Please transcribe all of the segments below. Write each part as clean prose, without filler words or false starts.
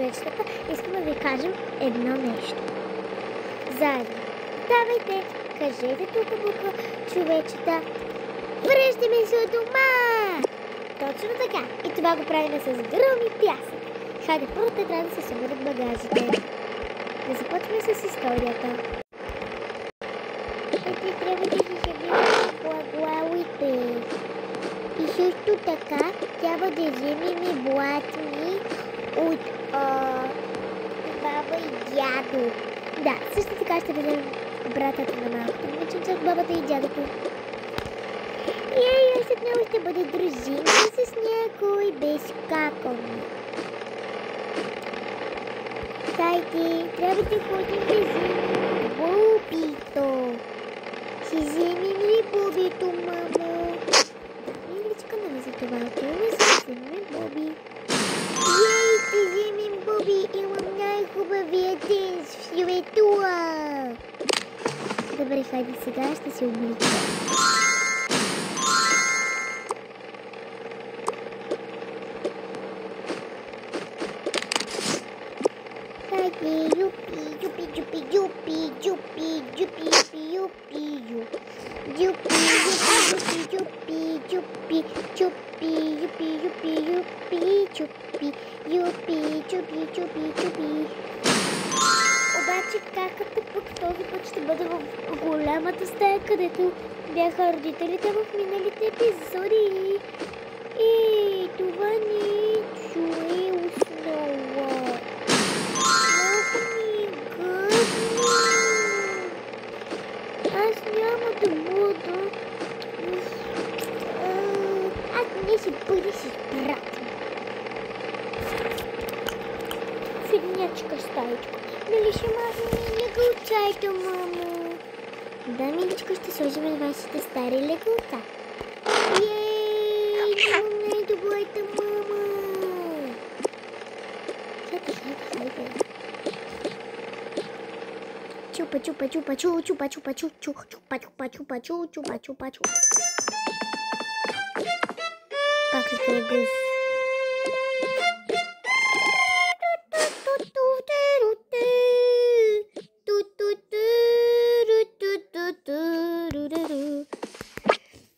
човечетата, искаме да ви кажем едно нещо. Заедно. Давайте, кажете тука-бука, човечета. Връщаме се от дома! Точно така. И това го правим с гръм и пясък. Хайде, първо те трябва да се съберат багажите. Да започваме с историята. Ето трябва да си събираме главите. И също така трябва да вземем блатни от баба и дядо. Да, също така ще вземем братата на малкото момиченце от бабата и дядото. И аз отново ще бъде дружина с някой безкакълни. Хайде, трябва да ходим да вземем бобито. Ще вземем ли бобито, мамо? Миличка, нали за това отиваме да вземем боби. Ей, ще вземем боби, имам най-хубавия ден в света. Добре, хайде сега ще се облича. Хайде, юпи, юпи, юпи, юпи, юпи, юпи, юпи, юпи, юпи. Юпи, юпи, юпи, юпи, юпи, юпи, юпи, юпи, чупи, юпи, чупи, чупи, чупи. Обаче каката пък този път ще бъде в голямата стая, където бяха родителите в миналите епизоди. И това нещо е основа. Малко ми е гъдно. Аз няма да буда. Аз не си бъде си пратим. Фиднячка стаечка. Нали ще махнем легалчайта, мамо? Да, миличко, ще сложим вашите стари легалта. Ей, имам най-добрата мама. Хайде. Чупа, чупа, чупа, чу, чупа, чупа, чу, чу, чупа, чупа, чупа, чу, чупа, чупа, чу. Пак ли това е гъс?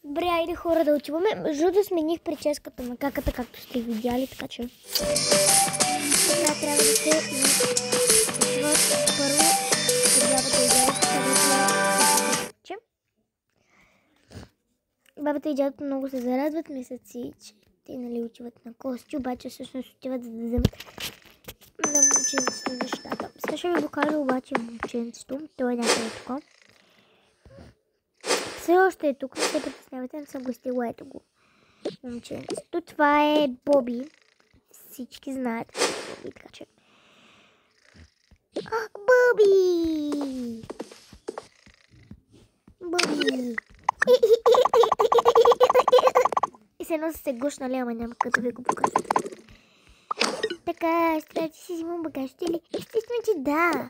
Добре, айде хора да отиваме. Между да смених прическата на каката, както сте видяли, така че сега трябва да се отива първо бабата и дядото много се зарадват, мислят си, че те нали отиват на кости, обаче всъщност отиват за да вземат на момченцето нещата. Сега ще ви покажа обаче момченцето, той е някъде тук. Все още е тук, не се притеснявайте, не съм го стигла, ето го момченцето. Това е Боби, всички знаят Боби, така че. Боби! Боби! И се едно се гушнали, ама няма като ви го покажа. Така, ще трябва да си взимам багажите ли? Естествено, че да.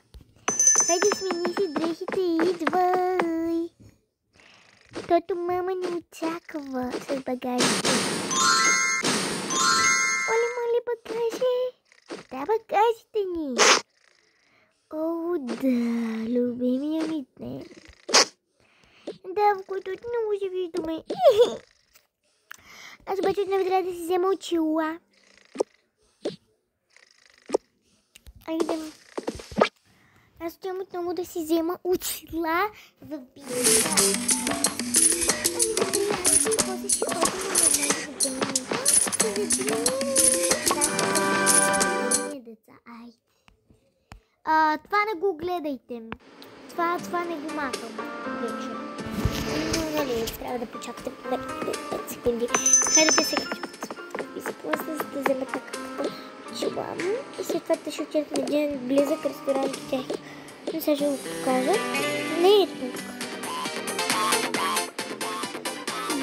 Хайде смени си дрехите и идвай. Тото мама ни очаква с багажите. Оле, моли, багажи. Да, багажите ни. О, да, любимия ми ден. Да, в който отново се виждаме. Аз обаче отново трябва да си взема очила. Айде. Аз отивам отново да си взема очила в бизнеса. Ами да приятели, после ще ходим на много деца. Айде. Това не го гледайте. Това не го махам вече. Но, нали, трябва да почакате 5 секунди. Хайде да се изплъсна, за да вземете както чулам. И след това те ще отидат на един близък ресторант от тях. Но сега ще го покажа. Не е тук.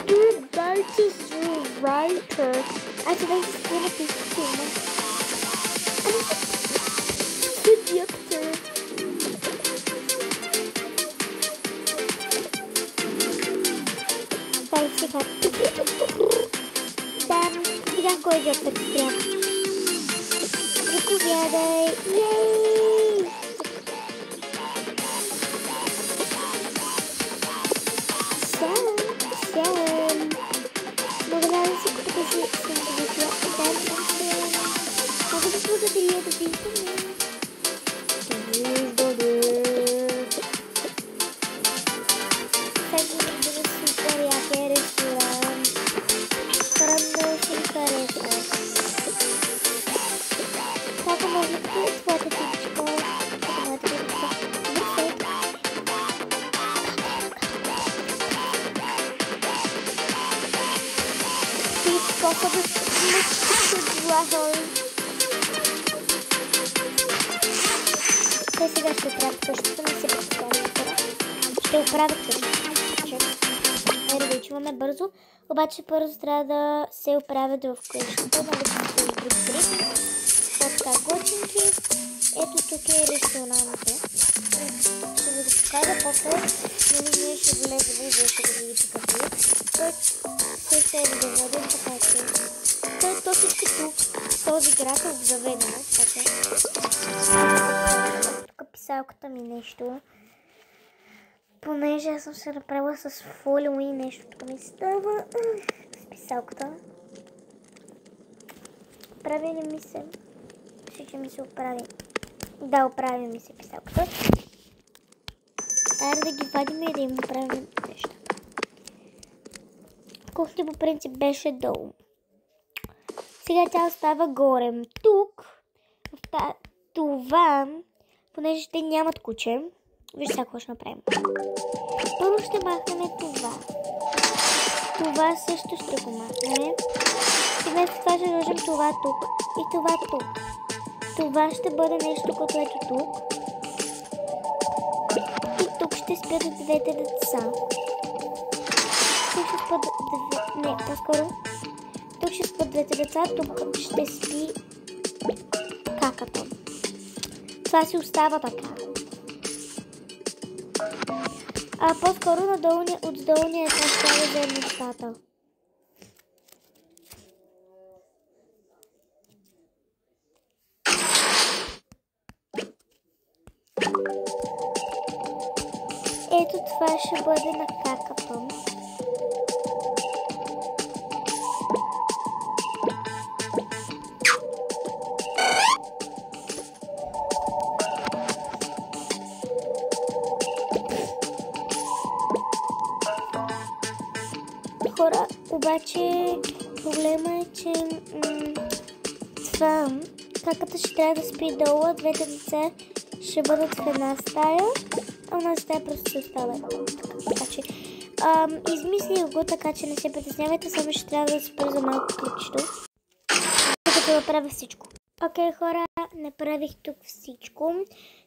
Dude, that is your writer. Аз сега ще се напиша филма. Съдията. Дай сега. Да, видях кой е доктор трябва. Заповядай! Ей! Сям! Благодаря за всичко, си съм довикла. Дай ми да мога да благодаря да виждаме. Сега ми да супер якия ресторант. Много ще ми харесва. Как може да е твоята пичка? Как моята пичка? Бърсет. Пичка, как да се длахой. Те сега ще оправят къщата, не се представя. Ще оправят къщата. Вече имаме бързо, обаче първо трябва да се оправят в къщата, да се друг трик. Така готинки. Ето тук е ресторантът. Ще ви го покажа после. Ние ще влезем и вие ще го видите какъв е. Той също е да заведен, така че той всички тук, този град е обзаведен. Тук писалката ми нещо. Понеже аз съм се направила с фолио и нещо тук ми става с писалката. Прави ли ми се? Всички ми се оправи. Да, оправи ми се писалката. Айде да ги вадим и да им оправим неща. Кухня по принцип беше долу. Сега тя остава горе. Тук, в това, понеже те нямат куче, вижте какво ще направим. Първо ще махнем това. Това също ще го махнем. И вместо това ще сложим това тук. И това тук. Това ще бъде нещо като ето тук. И тук ще спят двете деца. Тук ще спят не, по-скоро. Тук ще спят двете деца. Тук ще спи каката. Това си остава така. А по-скоро от долния етаж трябва да вземем нещата. Ето това ще бъде на каката. Хора, обаче проблема е, че това каката ще трябва да спи долу, а двете деца ще бъдат в една стая, а една стая просто се остава. Така че измислих го, така че не се притеснявайте, само ще трябва да спра за малко ключето, докато направя всичко. Окей, хора, направих тук всичко.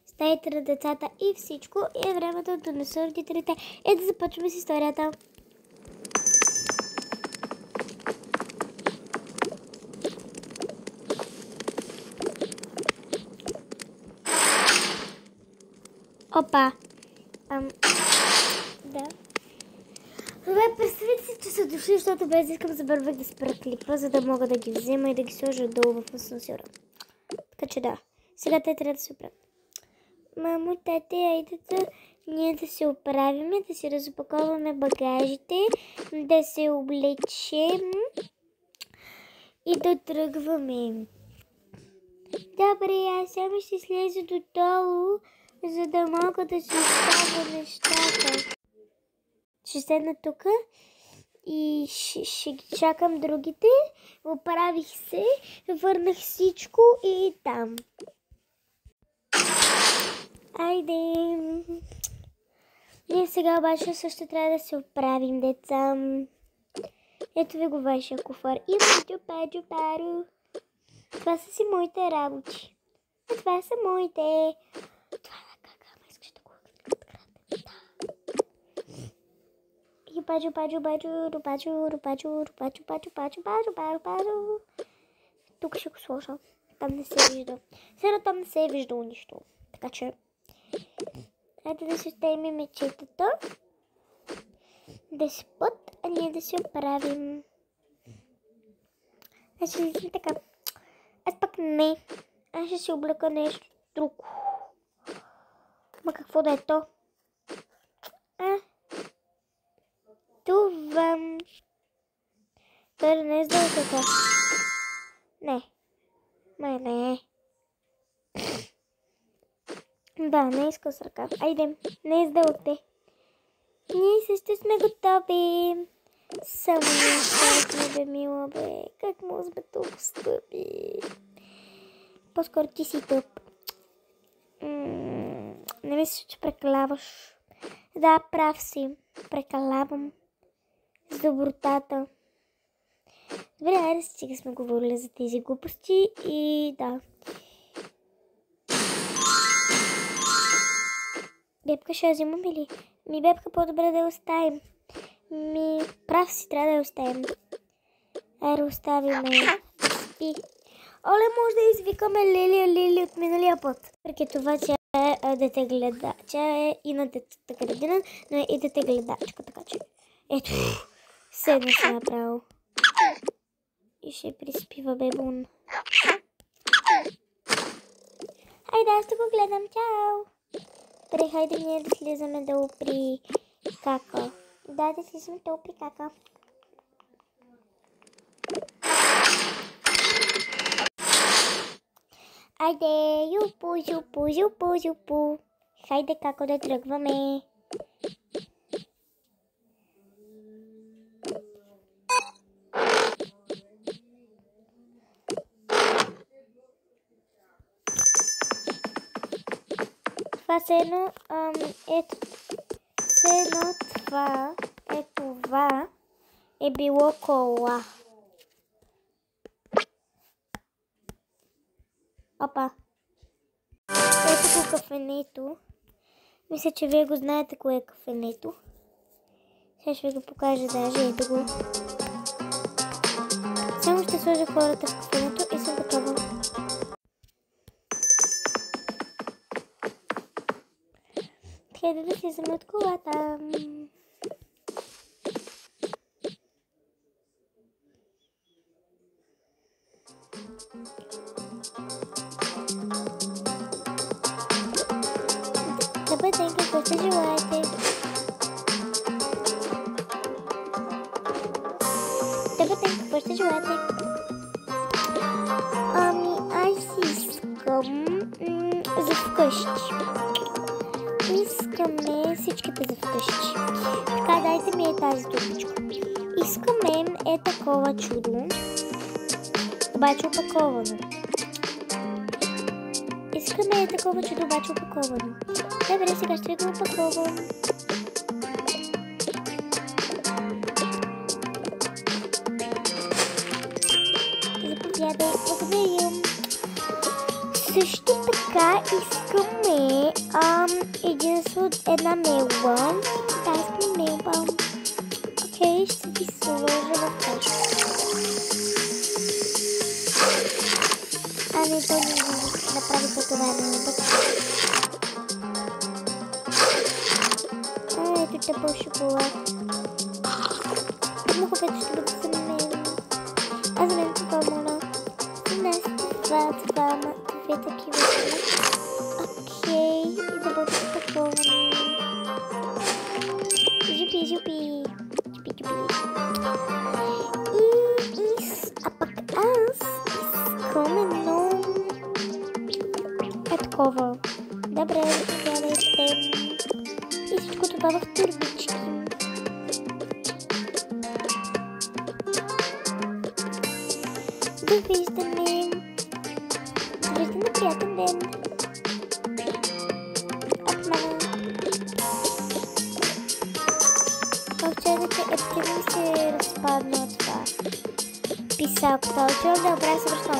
Стаите на децата и всичко. И е времето да донеса родителите. И да започваме с историята. Опа. Да. Добре, представете си, че са дошли, защото без да искам забървах да спра клипа, за да мога да ги взема и да ги сложа долу в асансьора. Така че да. Сега те трябва да се оправят. Мамо, тате, айдете ние да се оправиме, да си разопаковаме багажите, да се облечем и да тръгваме. Добре, аз само ще слеза долу, за да мога да си оставя нещата. Ще седна тук и ще ги чакам другите. Оправих се, върнах всичко и там. Айде! Ние сега обаче също трябва да се оправим, деца. Ето ви го вашия куфар. И джупа-джупаро. Това са си моите работи. А това са моите. Това е кака, ама искаш да го открадем. Тук ще го сложа. Там не се вижда. Сега там не се е виждало нищо. Така че ето да си оставим мечетата. Да спят, а ние да се оправим. Значи така. Аз пък не. Аз ще си облека нещо друго. Ма какво да е то? Това... Той не е сделката. Не. Май не. Да, не иска с ръкав. Айде, не издълте. Ние също сме готови. Само не остане, бе, мила, бе. Как може бе толкова стъпи? По-скоро ти си тъп. Не мисля, че прекаляваш. Да, прав си. Прекалявам. С добротата. Добре, айде сега сме говорили за тези глупости и да. Бебка ще я взимам или? Бебка, по-добре да я оставим. Прав си, трябва да я оставим. Айде, оставим я. Спи. Оле, може да извикаме Лили от миналия път. Преки това, че е дете гледа. Тя е и на детата градина, но е и дете гледачка, така че. Ето, седна се направо. И ще приспива бебун. Хайде, аз тук го гледам. Чао! Добре, хайде ние да слизаме долу при кака. Да слизаме долу при кака. Айде, юпу. Хайде, како да тръгваме. Това се едно, това е било кола. Опа. Ето го кафенето. Мисля, че вие го знаете кое е кафенето. Сега ще ви го покажа даже. Ето го. Само ще сложа хората в кафенето и съм готова. Хайде да слизаме от колата. Добър ден, какво ще желаете? Добър ден, какво ще желаете? Аз искам за вкъщи. Искаме всичките за вкъщи. Така, дайте ми е тази тупичка. Искаме е такова чудо. Обаче опаковано. Искаме е такова чудо, обаче опаковано. Добре, сега ще ви го опаковам. Заповядай, благодаря. Също така искаме една мелба. Да, искаме мелба. Окей, ще ги сложа в кашка. Не, то не направи по това мелбата. Ето тъпъл шоколад. Муховете ще бъде за мен. А за мен това моля. За нас това, две такива. Окей, и да бъде опаковано. Жупи. А пък аз искам едно такова. Добре, гледайте. И всичко това в турбички. Довиждане. Приятен ден. Вчераче ефективно се разпадна това. Писалката. Отивам да обрая съвършно.